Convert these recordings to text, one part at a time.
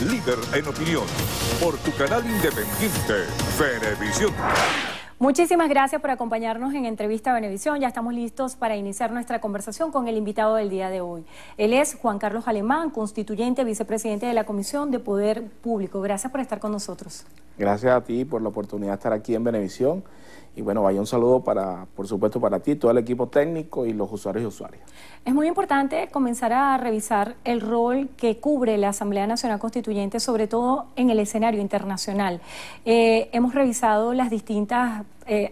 líder en opinión, por tu canal independiente, Venevisión. Muchísimas gracias por acompañarnos en Entrevista Venevisión. Ya estamos listos para iniciar nuestra conversación con el invitado del día de hoy. Él es Juan Carlos Alemán, constituyente, vicepresidente de la Comisión de Poder Público. Gracias por estar con nosotros. Gracias a ti por la oportunidad de estar aquí en Venevisión. Y bueno, vaya un saludo por supuesto para ti, todo el equipo técnico y los usuarios y usuarias. Es muy importante comenzar a revisar el rol que cubre la Asamblea Nacional Constituyente, sobre todo en el escenario internacional. Hemos revisado las distintas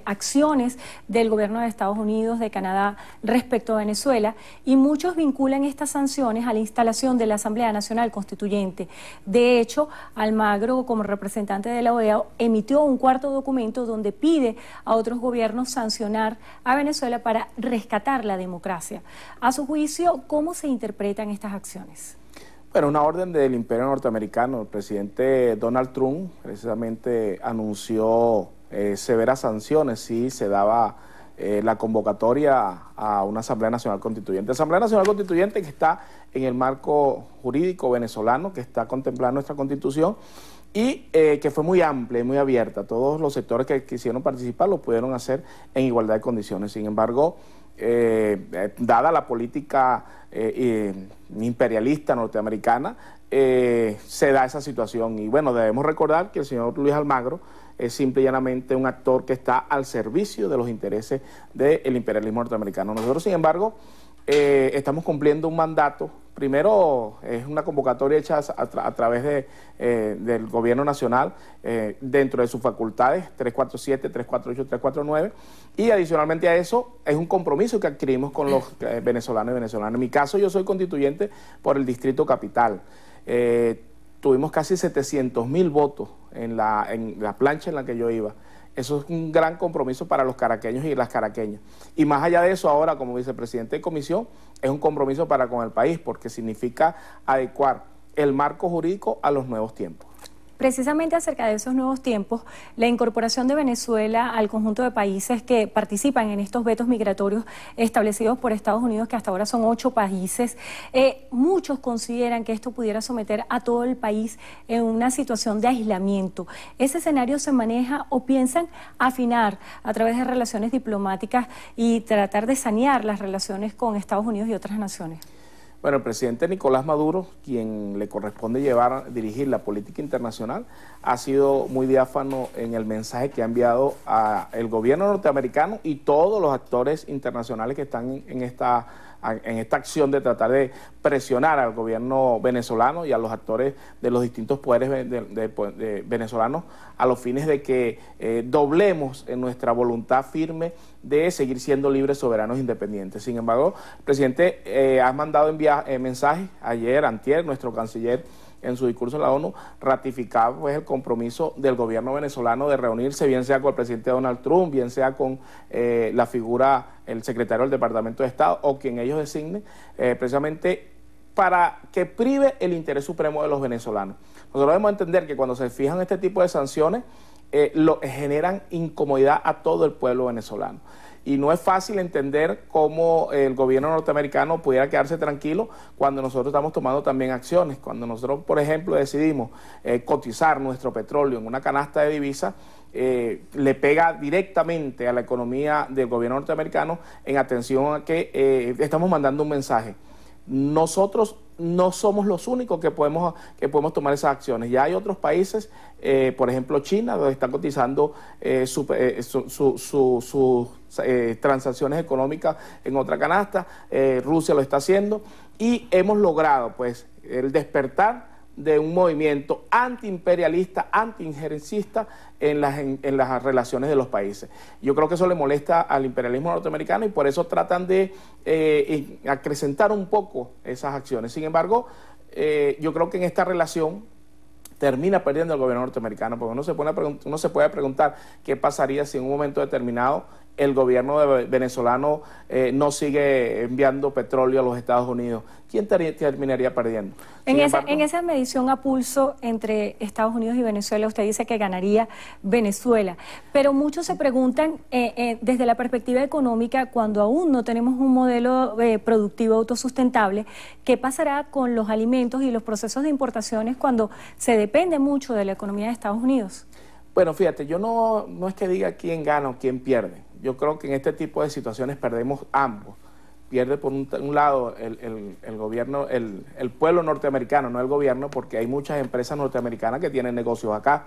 acciones del gobierno de Estados Unidos, de Canadá, respecto a Venezuela, y muchos vinculan estas sanciones a la instalación de la Asamblea Nacional Constituyente. De hecho, Almagro, como representante de la OEA, emitió un cuarto documento donde pide a otros gobiernos sancionar a Venezuela para rescatar la democracia. A su juicio, ¿cómo se interpretan estas acciones? Bueno, una orden del Imperio Norteamericano. El presidente Donald Trump precisamente anunció severas sanciones si se daba la convocatoria a una Asamblea Nacional Constituyente. Asamblea Nacional Constituyente que está en el marco jurídico venezolano, que está contemplada en nuestra Constitución y que fue muy amplia y muy abierta. Todos los sectores que quisieron participar lo pudieron hacer en igualdad de condiciones. Sin embargo, dada la política imperialista norteamericana, se da esa situación. Y bueno, debemos recordar que el señor Luis Almagro es simple y llanamente un actor que está al servicio de los intereses del imperialismo norteamericano. Nosotros, sin embargo, estamos cumpliendo un mandato. Primero, es una convocatoria hecha a través del gobierno nacional dentro de sus facultades 347, 348, 349, y adicionalmente a eso es un compromiso que adquirimos con los venezolanos y venezolanas. En mi caso, yo soy constituyente por el Distrito Capital. Tuvimos casi 700.000 votos en la plancha en la que yo iba. Eso es un gran compromiso para los caraqueños y las caraqueñas. Y más allá de eso, ahora como vicepresidente de comisión, es un compromiso para con el país, porque significa adecuar el marco jurídico a los nuevos tiempos. Precisamente acerca de esos nuevos tiempos, la incorporación de Venezuela al conjunto de países que participan en estos vetos migratorios establecidos por Estados Unidos, que hasta ahora son 8 países, muchos consideran que esto pudiera someter a todo el país en una situación de aislamiento. ¿Ese escenario se maneja o piensan afinar a través de relaciones diplomáticas y tratar de sanear las relaciones con Estados Unidos y otras naciones? Bueno, el presidente Nicolás Maduro, quien le corresponde dirigir la política internacional, ha sido muy diáfano en el mensaje que ha enviado al gobierno norteamericano y todos los actores internacionales que están en esta acción de tratar de presionar al gobierno venezolano y a los actores de los distintos poderes venezolanos a los fines de que doblemos en nuestra voluntad firme de seguir siendo libres, soberanos e independientes. Sin embargo, el presidente ha mandado mensajes ayer, antier, nuestro canciller en su discurso en la ONU, ratificaba pues el compromiso del gobierno venezolano de reunirse, bien sea con el presidente Donald Trump, bien sea con la figura, el secretario del Departamento de Estado o quien ellos designen, precisamente para que prive el interés supremo de los venezolanos. Nosotros debemos entender que cuando se fijan este tipo de sanciones, generan incomodidad a todo el pueblo venezolano. Y no es fácil entender cómo el gobierno norteamericano pudiera quedarse tranquilo cuando nosotros estamos tomando también acciones. Cuando nosotros, por ejemplo, decidimos cotizar nuestro petróleo en una canasta de divisas, le pega directamente a la economía del gobierno norteamericano en atención a que estamos mandando un mensaje. Nosotros no somos los únicos que podemos tomar esas acciones. Ya hay otros países, por ejemplo China, donde están cotizando sus transacciones económicas en otra canasta, Rusia lo está haciendo, y hemos logrado pues el despertar de un movimiento antiimperialista, antiinjerencista en las relaciones de los países. Yo creo que eso le molesta al imperialismo norteamericano y por eso tratan de acrecentar un poco esas acciones. Sin embargo, yo creo que en esta relación termina perdiendo el gobierno norteamericano, porque uno se puede preguntar qué pasaría si en un momento determinado el gobierno venezolano no sigue enviando petróleo a los Estados Unidos, ¿quién terminaría perdiendo? En esa medición a pulso entre Estados Unidos y Venezuela, usted dice que ganaría Venezuela, pero muchos se preguntan desde la perspectiva económica, cuando aún no tenemos un modelo productivo autosustentable, ¿qué pasará con los alimentos y los procesos de importaciones cuando se depende mucho de la economía de Estados Unidos? Bueno, fíjate, yo no es que diga quién gana o quién pierde. Yo creo que en este tipo de situaciones perdemos ambos. Pierde por un lado el gobierno, el pueblo norteamericano, no el gobierno, porque hay muchas empresas norteamericanas que tienen negocios acá.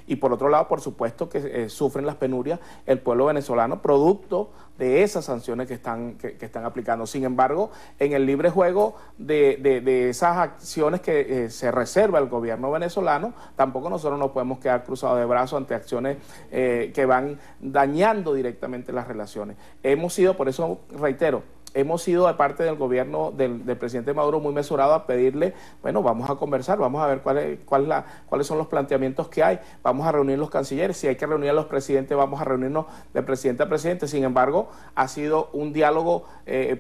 Y por otro lado, por supuesto, que sufren las penurias el pueblo venezolano, producto de esas sanciones que están aplicando. Sin embargo, en el libre juego de esas acciones que se reserva el gobierno venezolano, tampoco nosotros nos podemos quedar cruzados de brazos ante acciones que van dañando directamente las relaciones. Hemos sido, por eso reitero, hemos sido de parte del gobierno del presidente Maduro muy mesurado a pedirle, bueno, vamos a conversar, vamos a ver cuáles son los planteamientos que hay, vamos a reunir los cancilleres, si hay que reunir a los presidentes, vamos a reunirnos de presidente a presidente. Sin embargo, ha sido un diálogo,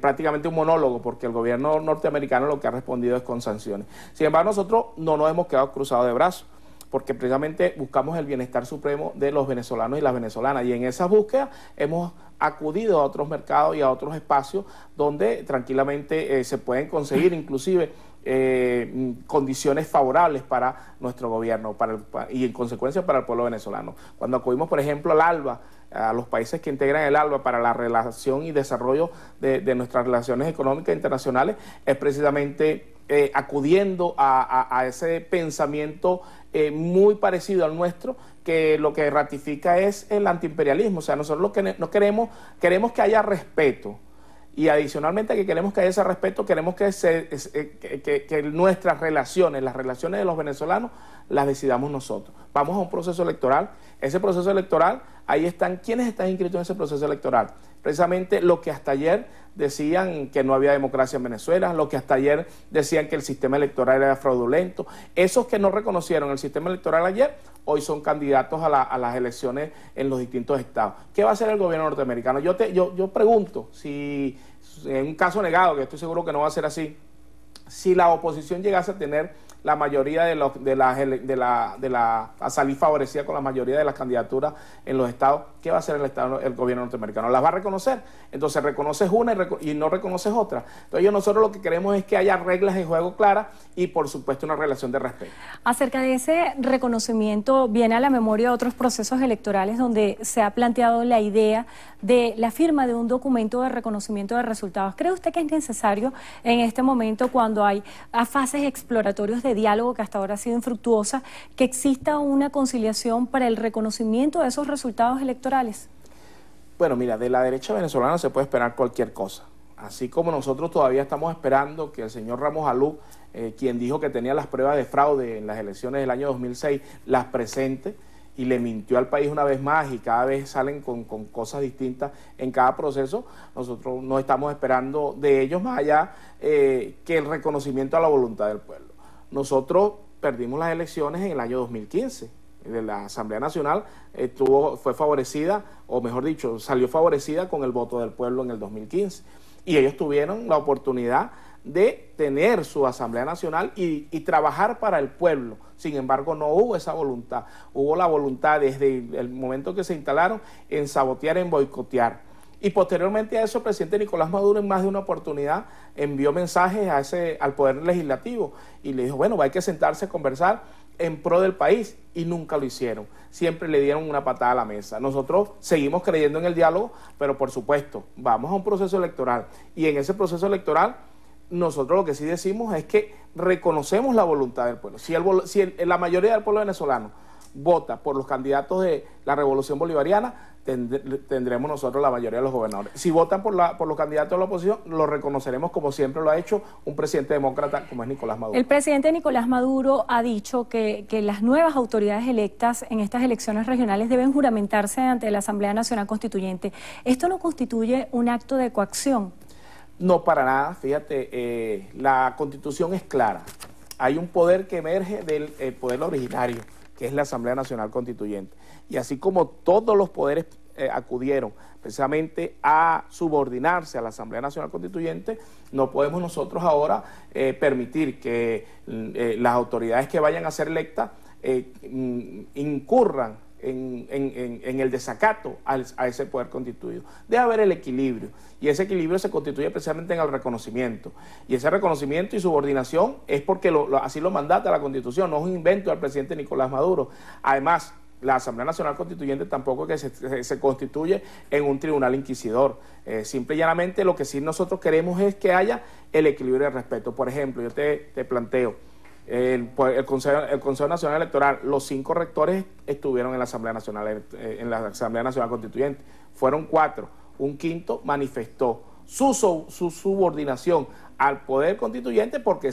prácticamente un monólogo, porque el gobierno norteamericano lo que ha respondido es con sanciones. Sin embargo, nosotros no nos hemos quedado cruzados de brazos, porque precisamente buscamos el bienestar supremo de los venezolanos y las venezolanas, y en esa búsqueda hemos acudido a otros mercados y a otros espacios donde tranquilamente se pueden conseguir inclusive condiciones favorables para nuestro gobierno y en consecuencia para el pueblo venezolano. Cuando acudimos, por ejemplo, al ALBA, a los países que integran el ALBA para la relación y desarrollo de nuestras relaciones económicas internacionales, es precisamente acudiendo a ese pensamiento muy parecido al nuestro, que lo que ratifica es el antiimperialismo. O sea, nosotros lo que no queremos que haya respeto, y adicionalmente a que queremos que haya ese respeto, queremos que nuestras relaciones, las relaciones de los venezolanos, las decidamos nosotros. Vamos a un proceso electoral. Ese proceso electoral, ahí están, ¿quiénes están inscritos en ese proceso electoral? Precisamente lo que hasta ayer decían que no había democracia en Venezuela, lo que hasta ayer decían que el sistema electoral era fraudulento. Esos que no reconocieron el sistema electoral ayer, hoy son candidatos a las elecciones en los distintos estados. ¿Qué va a hacer el gobierno norteamericano? Yo pregunto, si en un caso negado, que estoy seguro que no va a ser así, si la oposición llegase a tener la mayoría a salir favorecida con la mayoría de las candidaturas en los estados, ¿qué va a hacer el gobierno norteamericano? ¿Las va a reconocer? Entonces reconoces una y no reconoces otra. Entonces nosotros lo que queremos es que haya reglas de juego claras y por supuesto una relación de respeto. Acerca de ese reconocimiento, viene a la memoria otros procesos electorales donde se ha planteado la idea de la firma de un documento de reconocimiento de resultados. ¿Cree usted que es necesario en este momento, cuando hay fases exploratorias de diálogo que hasta ahora ha sido infructuosa, que exista una conciliación para el reconocimiento de esos resultados electorales? Bueno, mira, de la derecha venezolana se puede esperar cualquier cosa. Así como nosotros todavía estamos esperando que el señor Ramos Alú, quien dijo que tenía las pruebas de fraude en las elecciones del año 2006, las presente, y le mintió al país una vez más, y cada vez salen con cosas distintas en cada proceso. Nosotros no estamos esperando de ellos más allá que el reconocimiento a la voluntad del pueblo. Nosotros perdimos las elecciones en el año 2015. La Asamblea Nacional fue favorecida, o mejor dicho, salió favorecida con el voto del pueblo en el 2015. Y ellos tuvieron la oportunidad de tener su Asamblea Nacional y trabajar para el pueblo. Sin embargo, no hubo esa voluntad. Hubo la voluntad desde el momento que se instalaron en sabotear, en boicotear. Y posteriormente a eso, el presidente Nicolás Maduro en más de una oportunidad envió mensajes al Poder Legislativo y le dijo, bueno, hay que sentarse a conversar en pro del país, y nunca lo hicieron. Siempre le dieron una patada a la mesa. Nosotros seguimos creyendo en el diálogo, pero por supuesto, vamos a un proceso electoral, y en ese proceso electoral nosotros lo que sí decimos es que reconocemos la voluntad del pueblo. Si la mayoría del pueblo venezolano vota por los candidatos de la Revolución Bolivariana, tendremos nosotros la mayoría de los gobernadores. Si votan por los candidatos de la oposición, lo reconoceremos como siempre lo ha hecho un presidente demócrata como es Nicolás Maduro. El presidente Nicolás Maduro ha dicho que las nuevas autoridades electas en estas elecciones regionales deben juramentarse ante la Asamblea Nacional Constituyente. ¿Esto no constituye un acto de coacción? No, para nada. Fíjate, la Constitución es clara. Hay un poder que emerge del poder originario, que es la Asamblea Nacional Constituyente. Y así como todos los poderes acudieron precisamente a subordinarse a la Asamblea Nacional Constituyente, no podemos nosotros ahora permitir que las autoridades que vayan a ser electas incurran en el desacato a ese poder constituido. Debe haber el equilibrio, y ese equilibrio se constituye precisamente en el reconocimiento, y ese reconocimiento y subordinación es porque así lo mandata la Constitución, no es un invento del presidente Nicolás Maduro. Además, la Asamblea Nacional Constituyente tampoco es que se constituye en un tribunal inquisidor. Simple y llanamente lo que sí nosotros queremos es que haya el equilibrio de respeto. Por ejemplo, yo te planteo, el Consejo Nacional Electoral, los 5 rectores estuvieron en la Asamblea Nacional Constituyente, fueron 4, un quinto manifestó su subordinación al poder constituyente porque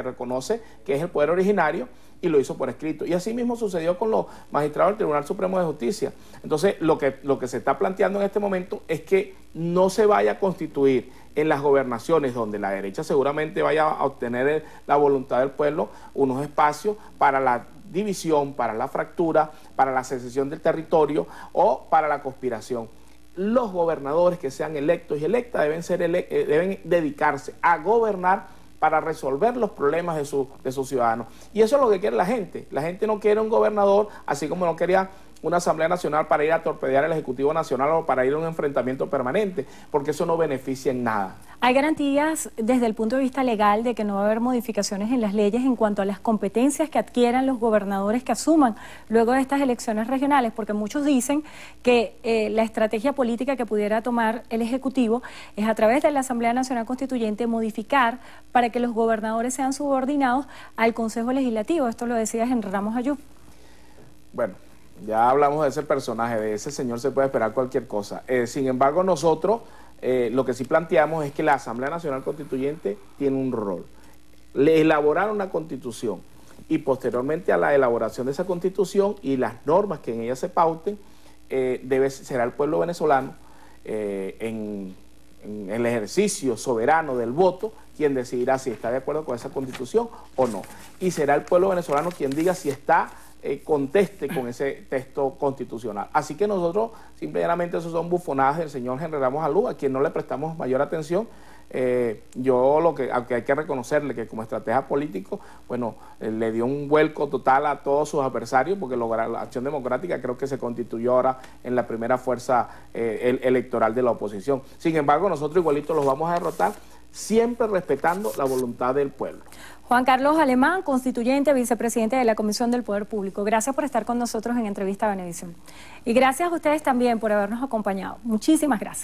reconoce que es el poder originario y lo hizo por escrito. Y así mismo sucedió con los magistrados del Tribunal Supremo de Justicia. Entonces, lo que se está planteando en este momento es que no se vaya a constituir en las gobernaciones donde la derecha seguramente vaya a obtener la voluntad del pueblo unos espacios para la división, para la fractura, para la secesión del territorio o para la conspiración. Los gobernadores que sean electos y electas deben dedicarse a gobernar para resolver los problemas de sus ciudadanos. Y eso es lo que quiere la gente. La gente no quiere un gobernador, así como no quería una Asamblea Nacional para ir a torpedear el Ejecutivo Nacional o para ir a un enfrentamiento permanente, porque eso no beneficia en nada. ¿Hay garantías desde el punto de vista legal de que no va a haber modificaciones en las leyes en cuanto a las competencias que adquieran los gobernadores que asuman luego de estas elecciones regionales? Porque muchos dicen que la estrategia política que pudiera tomar el Ejecutivo es a través de la Asamblea Nacional Constituyente modificar para que los gobernadores sean subordinados al Consejo Legislativo. Esto lo decía Henry Ramos Ayub. Bueno, ya hablamos de ese personaje, de ese señor se puede esperar cualquier cosa. Sin embargo, nosotros lo que sí planteamos es que la Asamblea Nacional Constituyente tiene un rol. Elaborar una constitución y posteriormente a la elaboración de esa constitución y las normas que en ella se pauten, será el pueblo venezolano en el ejercicio soberano del voto quien decidirá si está de acuerdo con esa constitución o no. Y será el pueblo venezolano quien diga si está conteste con ese texto constitucional. Así que nosotros, simplemente, esos son bufonadas del señor Henry Ramos Ayub, a quien no le prestamos mayor atención. Aunque hay que reconocerle que como estratega político, bueno, le dio un vuelco total a todos sus adversarios, porque la Acción Democrática creo que se constituyó ahora en la primera fuerza electoral de la oposición. Sin embargo, nosotros igualito los vamos a derrotar, siempre respetando la voluntad del pueblo. Juan Carlos Alemán, constituyente, vicepresidente de la Comisión del Poder Público. Gracias por estar con nosotros en Entrevista a Venevisión. Y gracias a ustedes también por habernos acompañado. Muchísimas gracias.